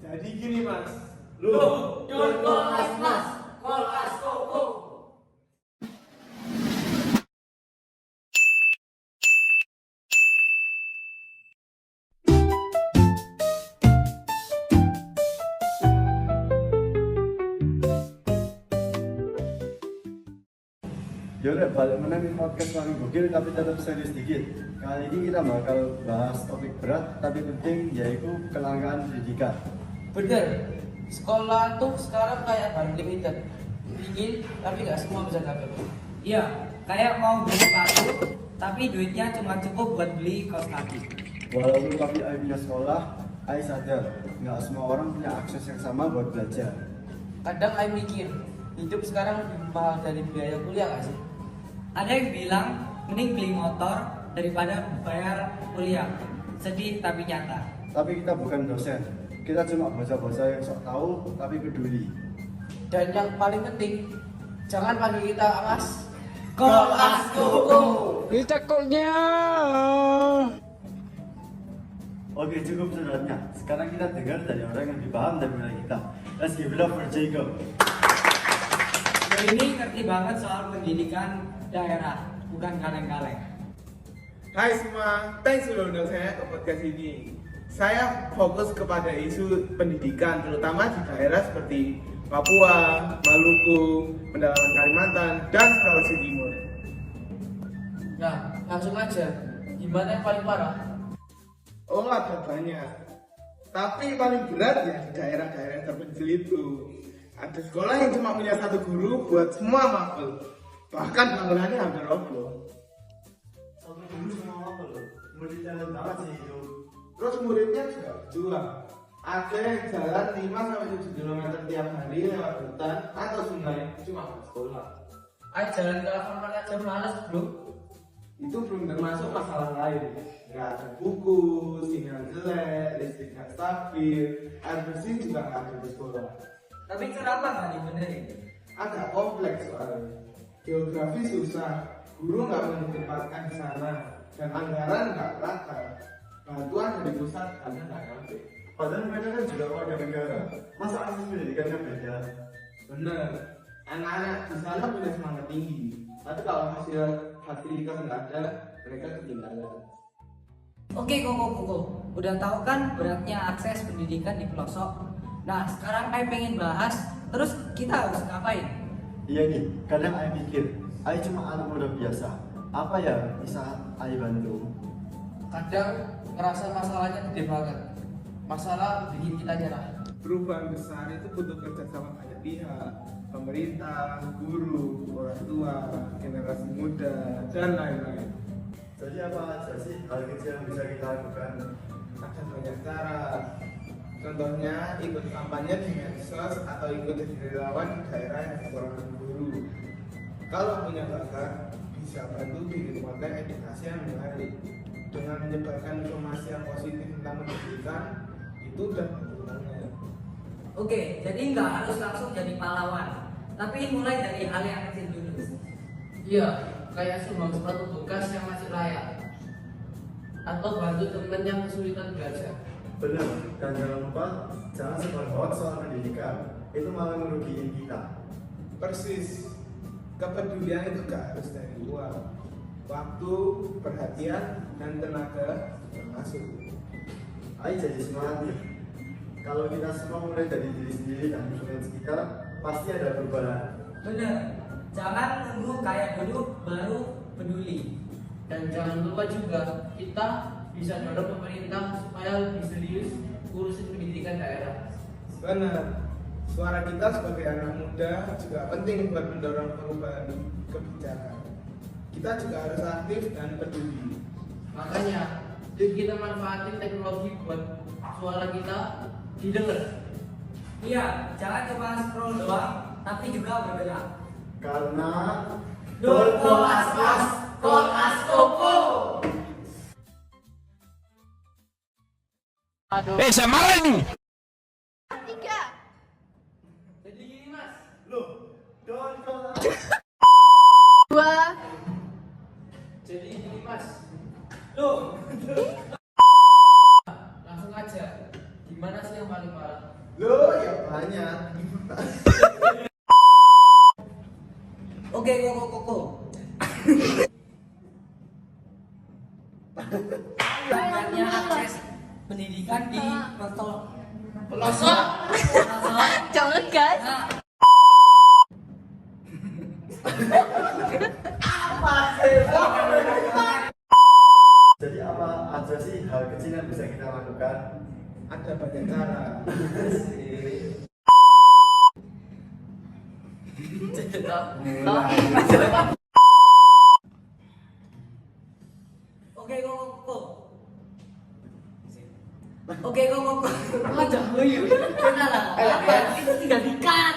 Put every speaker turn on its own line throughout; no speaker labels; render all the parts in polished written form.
Jadi gini mas.
Loh, don't call us mas, call us koko.
Yaudah, balik menang podcast paling gokil tapi tetap serius dikit. Kali ini kita bakal bahas topik berat tapi penting, yaitu kelangkaan pendidikan.
Bener, sekolah tuh sekarang kayak unlimited, dingin tapi nggak semua bisa dapat.
Iya, kayak mau beli sepatu, tapi duitnya cuma cukup buat beli kaos kaki.
Walaupun tapi Ai punya sekolah, Ai sadar nggak semua orang punya akses yang sama buat belajar.
Kadang I mikir, hidup sekarang lebih mahal dari biaya kuliah nggak sih?
Ada yang bilang mending beli motor daripada bayar kuliah. Sedih tapi nyata.
Tapi kita bukan dosen, kita cuma bocah-bocah yang sok tahu tapi peduli.
Dan yang paling penting, jangan panggil kita mas.
Call us koko.
Oke, cukup suratnya. Sekarang kita dengar dari orang yang lebih paham daripada kita. Let's give it up for Jacob.
Ini ngerti banget soal pendidikan daerah, bukan kaleng-kaleng.
Hai semua, thanks sudah undang saya ke podcast ini. Saya fokus kepada isu pendidikan, terutama di daerah seperti Papua, Maluku, pedalaman Kalimantan, dan Sulawesi Timur.
Nah, langsung aja. Gimana yang paling parah?
Oh, ada banyak. Tapi paling berat ya di daerah-daerah terpencil itu. Ada sekolah yang cuma punya satu guru buat semua mapel. Bahkan bangunannya hampir roboh.
Satu dulu semua apa loh? Murid talent banget sih itu.
Terus muridnya juga berjuang. Ada yang jalan 5-7 km tiap hari lewat hutan atau sungai cuma buat sekolah.
I jalan ke lapangan aja malas bro.
Itu belum termasuk masalah lain. Nggak ada buku, sinyal jelek, listrik nggak stabil, air bersih juga nggak ada di sekolah.
Tapi kenapa nggak dibenerin?
Agak kompleks soalnya. Geografi susah, guru nggak mau ditempatkan di sana, dan anggaran nggak rata. Bantuan dari pusat karena nggak nyampe.
Padahal mereka kan juga warga negara. Masa akses pendidikannya beda?
Bener, anak-anak di sana punya semangat tinggi, tapi kalau hasil fasilitas nggak ada, mereka ketinggalan.
Oke koko, udah tahu kan beratnya akses pendidikan di pelosok. Nah sekarang Ai pengen bahas, terus kita harus ngapain?
Iya nih, kadang Ai mikir, Ai cuma anak muda biasa. Apa ya bisa Ai bantu?
Kadang ngerasa masalahnya gede banget. Masalah bikin kita nyerah.
Perubahan besar itu butuh kerjasama banyak pihak, pemerintah, guru, orang tua, generasi muda, dan lain-lain.
Jadi apa aja sih hal kecil yang bisa kita lakukan?
Ada banyak cara. Contohnya ikut kampanye di medsos atau ikut jadi relawan di daerah yang kekurangan guru. Kalau punya bakat, bisa bantu bikin konten edukasi yang menarik. Dengan menyebarkan informasi yang positif tentang pendidikan, itu udah keuntungannya.
Oke, jadi nggak harus langsung jadi pahlawan, tapi mulai dari hal yang kecil dulu.
Iya, kayak sumbang sepatu bekas yang masih layak. Atau bantu temen yang kesulitan belajar.
Benar, dan jangan lupa jangan sebar hoax soal pendidikan. Itu malah merugikan kita.
Persis, kepedulian itu gak harus dari uang. Waktu, perhatian, dan tenaga termasuk.
Ai jadi semangat nih. Kalau kita semua mulai dari diri sendiri dan lingkungan sekitar, pasti ada perubahan.
Bener, jangan nunggu kayak dulu baru peduli.
Dan jangan lupa juga kita bisa dorong pemerintah supaya lebih serius urusin pendidikan daerah.
Benar, suara kita sebagai anak muda juga penting buat mendorong perubahan kebijakan. Kita juga harus aktif dan peduli.
Makanya, yuk kita manfaatin teknologi buat suara kita didengar.
Iya, jangan cuma scroll doang, tapi juga bergerak.
Karena
Don't call us mas, call us koko.
Aduh.
saya marah ini.
Jadi gini mas.
loh, don't call us.
Jadi gini mas.
Loh,
Langsung aja. Gimana sih yang yang paling parah?
Loh, ya banyak.
Oke, koko. Banyaknya akses pendidikan di pelosok.
Pelosok.
Jangan guys.
Nah,
Jadi apa aja sih hal kecil yang bisa kita lakukan?
Ada banyak cara.
oke, koko. Oke, koko. Aja, yuk. Kenal lah. Apa? Itu tinggal dikat.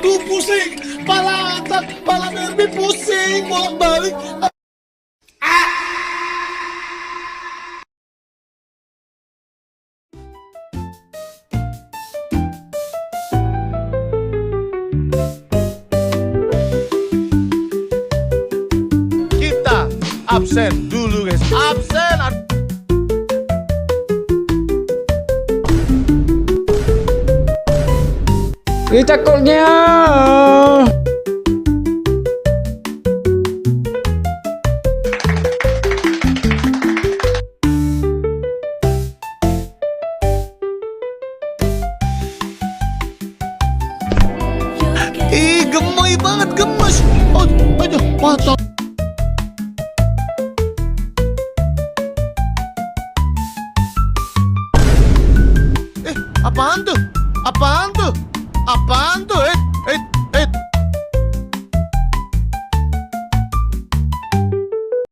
Aduh pusing, pala atas, pala mermi pusing, bolak balik. Kita absen dulu guys, absen.
Ini cakulnya.
Ih, gemoy banget, gemes. Oh, aduh, mantap. Apaan tuh? Apaan tuh? Apaan tuh?